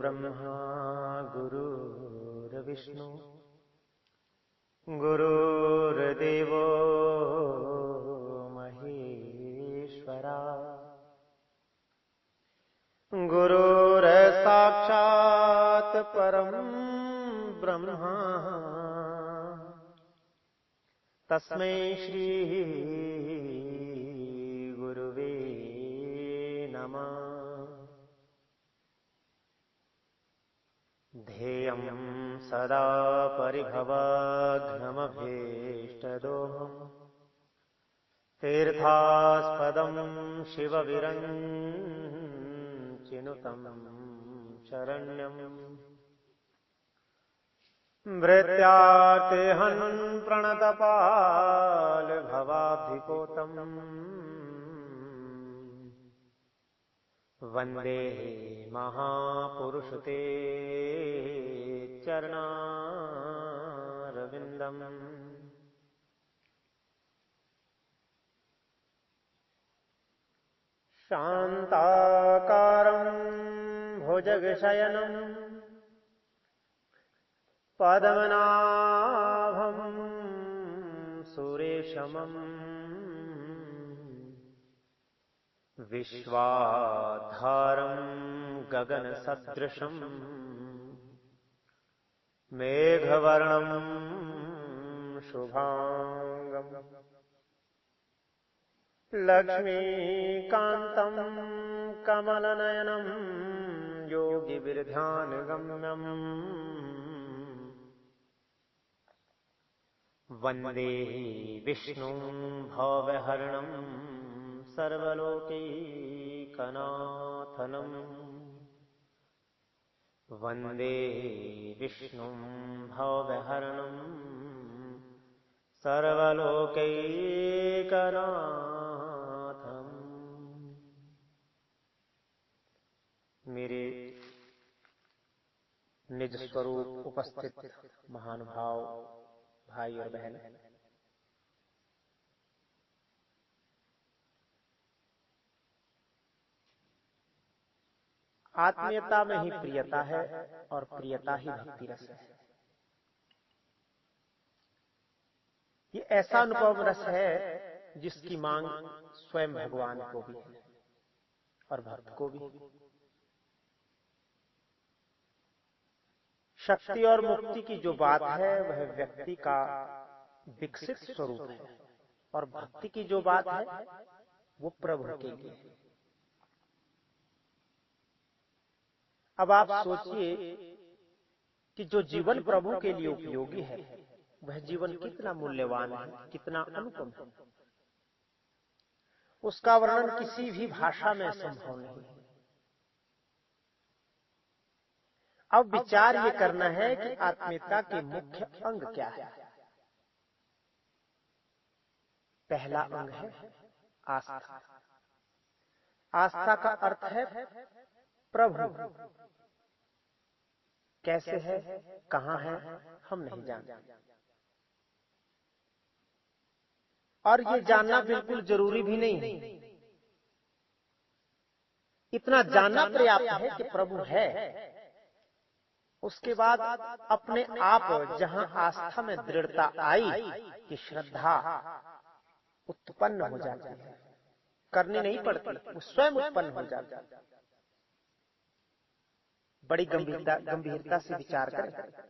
ब्रह्मा गुरुर्विष्णु गुरुर्देवो महेश्वरा गुरुर्साक्षात् परं ब्रह्मा तस्मै श्री गुरुवे नमः। ध्येयं सदा परिभवघ्नमभीष्टदोहम् तीर्थास्पदं शिवविरञ्चिनुतं शरण्यम् भृत्यार्तिहं प्रणतपालभवाब्धिपोतम् वन्दे महापुरुषते चरणारविन्दम्। शान्ताकारं भुजगशयनं पद्मनाभं सुरेशमम् विश्वाधारं गगनसदृशं मेघवर्णं शुभांगं लक्ष्मीकान्तं कमलनयनं योगिविरध्यानगम्यं वन्दे विष्णुं भवहरणं सर्वलोकैकनाथनं वन्दे विष्णुं भवहरणं सर्वलोकैकनाथम्। मेरे निज स्वरूप उपस्थित महानुभाव भाई और बहन, आत्मीयता में ही प्रियता है और प्रियता ही भक्ति रस है। ये ऐसा अनुपम रस है जिसकी मांग स्वयं भगवान को भी है और भक्त को भी। शक्ति और मुक्ति की जो बात है वह व्यक्ति का विकसित स्वरूप है और भक्ति की जो बात है वो प्रभु के लिए है। अब आप सोचिए कि जो जीवन प्रभु के लिए उपयोगी है वह जीवन कितना मूल्यवान है, कितना अनुपम है। उसका वर्णन किसी भी भाषा में संभव नहीं है। अब विचार ये करना है कि आत्मीयता के मुख्य अंग क्या है। पहला अंग है आस्था। आस्था का अर्थ है प्रभु कैसे है, कहां है, हम नहीं जानते और ये जानना बिल्कुल जरूरी भी नहीं है। इतना जानना पर्याप्त है कि प्रभु है। उसके बाद अपने आप जहां आस्था में दृढ़ता आई कि श्रद्धा उत्पन्न हो जाती है, करनी नहीं पड़ती, वो स्वयं उत्पन्न हो जाती है। बड़ी गंभीरता से विचार करें।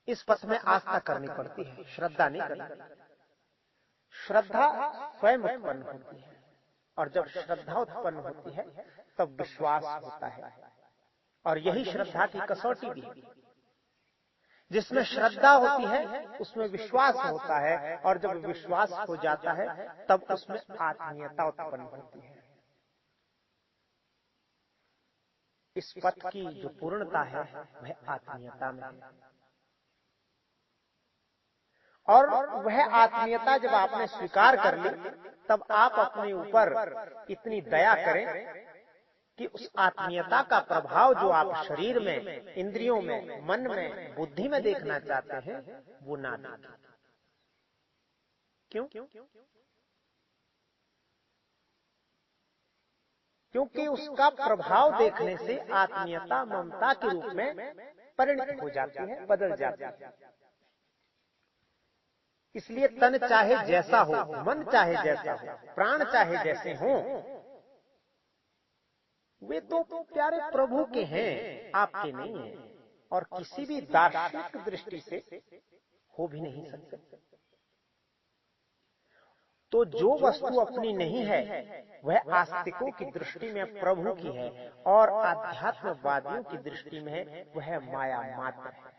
इस पथ में आस्था करनी पड़ती है, श्रद्धा नहीं करनी। श्रद्धा स्वयं उत्पन्न होती है और जब श्रद्धा उत्पन्न होती है तब विश्वास होता है और यही श्रद्धा की कसौटी भी है। जिसमें श्रद्धा होती है उसमें विश्वास होता है और जब विश्वास हो जाता है तब उसमें आत्मीयता उत्पन्न होती है। इस पथ की जो पूर्णता है वह आत्मीयता में है और वह आत्मीयता जब आपने स्वीकार कर ली तब आप अपने ऊपर इतनी दया करें कि उस आत्मीयता का प्रभाव जो आप शरीर में, इंद्रियों में, मन में, बुद्धि में देखना चाहते हैं वो ना देखें। क्यों? क्योंकि उसका प्रभाव देखने से आत्मीयता ममता के रूप में परिणत हो जाती है, बदल जाती है। इसलिए तन चाहे जैसा हो, मन चाहे जैसा हो, प्राण चाहे जैसे हो, वे तो प्यारे प्रभु के हैं, आपके नहीं हैं, और किसी भी दार्शनिक दृष्टि से हो भी नहीं सकते। तो जो वस्तु अपनी नहीं है वह आस्तिकों की दृष्टि में प्रभु की है, और आध्यात्मवादियों की दृष्टि में वह माया मात्र है,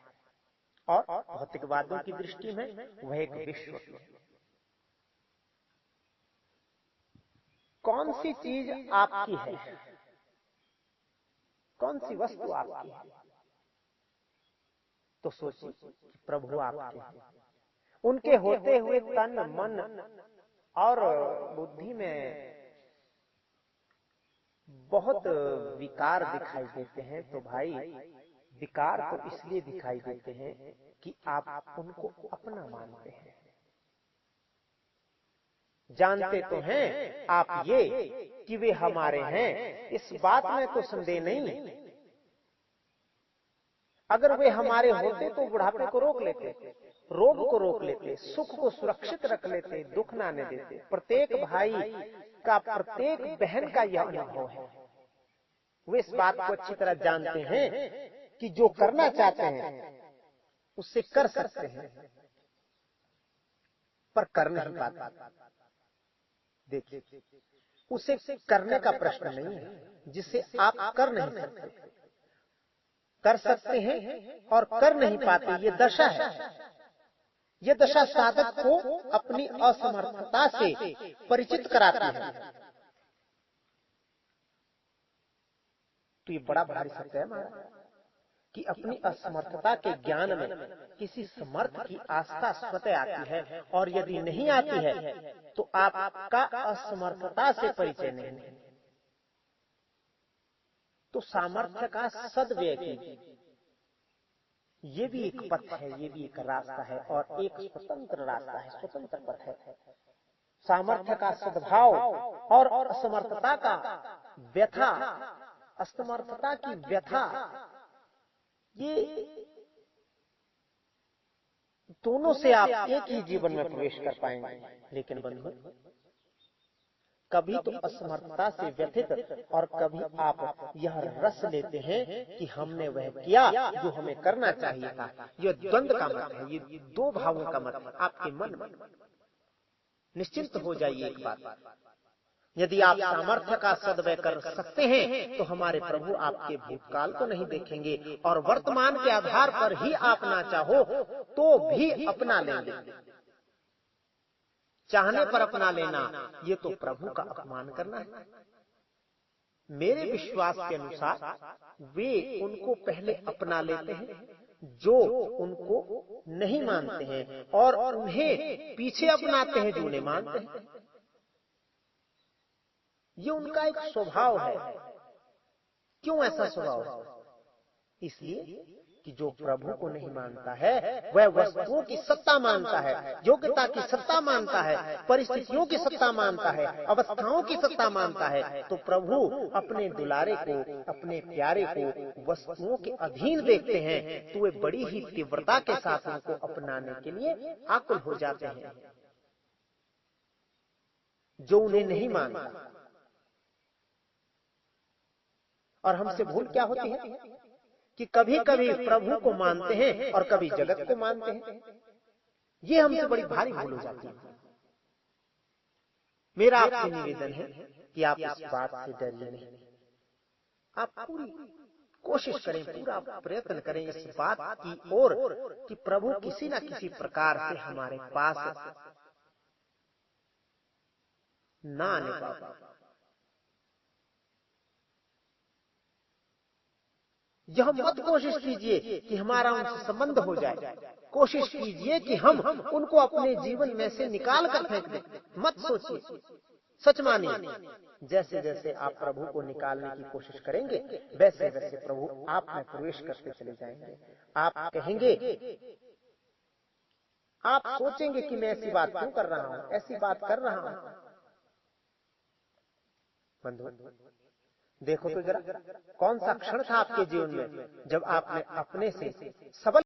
और भौतिकवादियों की दृष्टि में वह एक विश्व की है। कौन सी चीज आपकी है, कौन सी वस्तु आपकी है? तो सोचिए कि प्रभु आपके हैं। उनके होते हुए तन मन और बुद्धि में बहुत विकार दिखाई देते हैं। तो भाई, विकार तो इसलिए दिखाई देते हैं कि आप उनको अपना मानते हैं। जानते तो हैं आप ये कि वे हमारे हैं, इस बात में तो संदेह नहीं। अगर वे हमारे होते तो बुढ़ापे को रोक लेते, रोग को रोक लेते, सुख को सुरक्षित रख लेते, दुख ना आने देते। प्रत्येक भाई का, प्रत्येक बहन का यह अनुभव है। वे इस बात को अच्छी तरह जानते हैं कि जो करना चाहते हैं उससे कर सकते हैं, पर कर नहीं पाते। देखिए, उसे करने का प्रश्न नहीं है जिसे आप कर नहीं सकते। कर सकते हैं और कर नहीं पाते, ये दशा है। ये दशा साधक को अपनी असमर्थता से परिचित कराती है। तो ये बड़ा भारी सत्य है महाराज कि अपनी असमर्थता के ज्ञान में किसी समर्थ की आस्था स्वतः आती है, और यदि नहीं आती है तो आपका असमर्थता से परिचय नहीं है। तो सामर्थ्य का सदव्यय कीजिए। ये भी एक पथ है, ये भी एक रास्ता है, और एक स्वतंत्र रास्ता है, स्वतंत्र पथ है। सामर्थ्य का सद्भाव और असमर्थता का व्यथा, असमर्थता की व्यथा, ये दोनों से आप एक ही जीवन में प्रवेश कर पाएंगे। लेकिन बंधु, कभी तो असमर्थता से व्यथित और कभी आप यह रस लेते हैं कि हमने वह किया जो हमें करना चाहिए था। यह द्वंद्व का मत है, ये दो भावों का मत है आपके मन में। निश्चिंत हो जाइए एक बात, यदि आप सामर्थ्य का सद्व्यय कर सकते हैं तो हमारे प्रभु आपके भूतकाल को नहीं देखेंगे, और वर्तमान के आधार पर ही आप ना चाहो तो भी अपना लेंगे। चाहने पर अपना लेना, ये तो प्रभु का अपमान करना है। मेरे विश्वास के अनुसार वे उनको पहले अपना लेते हैं जो उनको नहीं मानते हैं, और उन्हें पीछे अपनाते हैं जो उन्हें मानते हैं। ये उनका एक स्वभाव है। क्यों ऐसा स्वभाव है? इसलिए कि जो प्रभु को नहीं मानता है वह वस्तुओं की सत्ता मानता है, योग्यता की सत्ता मानता है, परिस्थितियों की सत्ता मानता है, अवस्थाओं की सत्ता मानता है। तो प्रभु अपने दुलारे को, अपने प्यारे को वस्तुओं के अधीन देखते हैं, तो वे बड़ी ही तीव्रता के साथ उनको अपनाने के लिए आकुल हो जाते हैं। जो उन्हें नहीं मानता, और हमसे भूल क्या होती है कि कभी कभी प्रभु को मानते हैं और कभी जगत को मानते हैं। ये हमसे बड़ी भारी भूल हो जाती है। मेरा आपसे निवेदन है कि आप इस बात से डरिए नहीं। आप पूरी कोशिश करें, पूरा प्रयत्न करें इस बात की ओर कि प्रभु किसी न किसी प्रकार से हमारे पास ना आने पाए। यह मत कोशिश कीजिए कि हमारा उनसे संबंध हो जाए। कोशिश कीजिए कि हम उनको अपने जीवन में से निकाल कर फेंक दें। मत सोचिए, सच मानिए, जैसे जैसे आप प्रभु को निकालने की कोशिश करेंगे वैसे वैसे प्रभु आप में प्रवेश करते चले जाएंगे। आप कहेंगे, आप सोचेंगे कि मैं ऐसी बात क्यों कर रहा हूं, ऐसी बात कर रहा हूं। बंधु, देखो तो जरा, कौन सा क्षण था आपके जीवन में जब आपने अपने से सबल